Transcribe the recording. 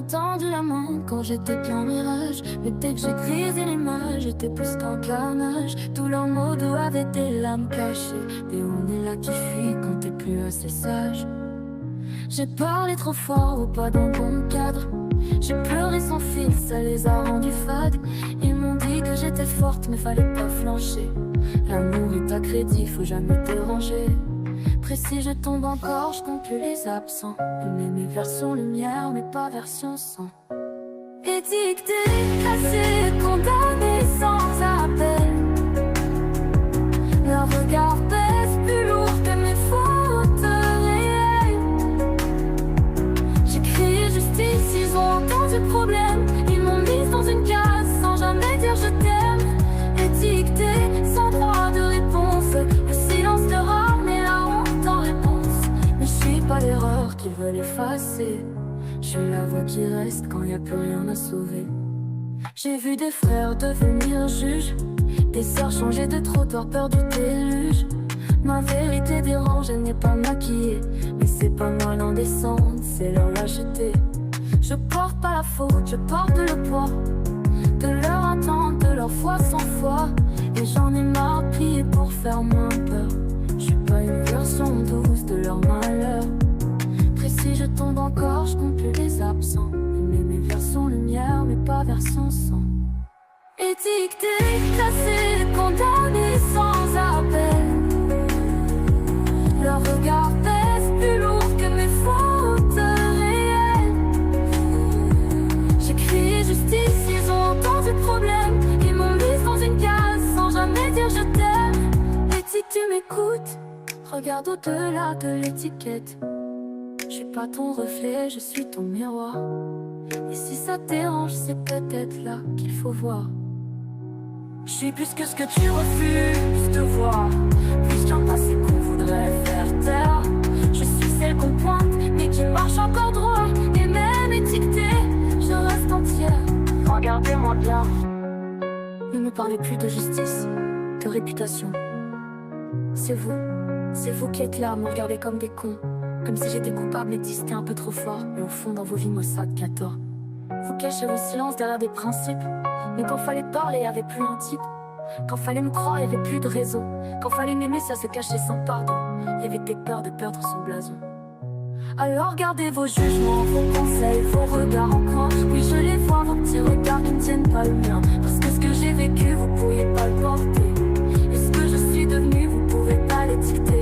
tendu la main quand j'étais plein mirage. Mais dès que j'ai brisé l'image, j'étais plus qu'un carnage. Tous leurs mots doux avaient des lames cachées. Et on est là qui fuit quand t'es plus assez sage. J'ai parlé trop fort ou pas dans le bon cadre. J'ai pleuré sans fil, ça les a rendus fades. Ils m'ont dit que j'étais forte mais fallait pas flancher. L'amour est à crédit, faut jamais déranger. Précis, je tombe encore, je compte plus les absents. Mes versions lumière mais pas version sang. Étiqueté, classé, condamné sans appel. Leur regard pèse plus lourd que mes fautes réelles. J'ai crié justice, ils ont entendu le problème. Ils m'ont mise dans une case sans jamais dire je t'aime. Étiqueté, sans droit de réponse. Le silence de rare mais la honte en réponse. Mais je suis pas l'erreur qu'ils veulent effacer. Je suis la voix qui reste quand y a plus rien à sauver. J'ai vu des frères devenir juges, des sœurs changer de trottoir, peur du déluge. Ma vérité dérange, elle n'est pas maquillée. Mais c'est pas mal en descente, c'est leur lâcheté. Je porte pas la faute, je porte le poids de leur attente, de leur foi sans foi. Et j'en ai marre de plier pour faire moins peur. Je suis pas une version douce de leur malheur. Précis, je tombe encore, je compte plus les absents. Mes versions lumière, mais pas version sang. Étiqueté, classé, condamné sans appel. Leur regard pèse plus lourd que mes fautes réelles. J'ai crié justice, ils ont entendu le problème. Ils m'ont mise dans une case sans jamais dire je t'aime. Et si tu m'écoutes, regarde au-delà de l'étiquette. Je suis pas ton reflet, je suis ton miroir. Et si ça te dérange, c'est peut-être là qu'il faut voir. Je suis plus que ce que tu refuses de voir. Plus qu'un passé qu'on voudrait faire taire. Je suis celle qu'on pointe, mais qui marche encore droit. Et même étiquetée, je reste entière. Regardez-moi bien. Ne me parlez plus de justice, de réputation. C'est vous qui êtes là à me regarder comme des cons. Comme si j'étais coupable et disqué un peu trop fort. Mais au fond dans vos vies, Mossad qui a tort. Vous cachez vos silences derrière des principes. Mais quand fallait parler, y'avait plus un type. Quand fallait me croire, y'avait plus de réseau. Quand fallait m'aimer, ça se cachait sans pardon. Y'avait des peurs de perdre son blason. Alors gardez vos jugements, vos conseils, vos regards en croix. Oui, je les vois, vos petits regards qui ne tiennent pas le mien. Parce que ce que j'ai vécu, vous pourriez pas le porter. Et ce que je suis devenu, vous pouvez pas l'étiqueter.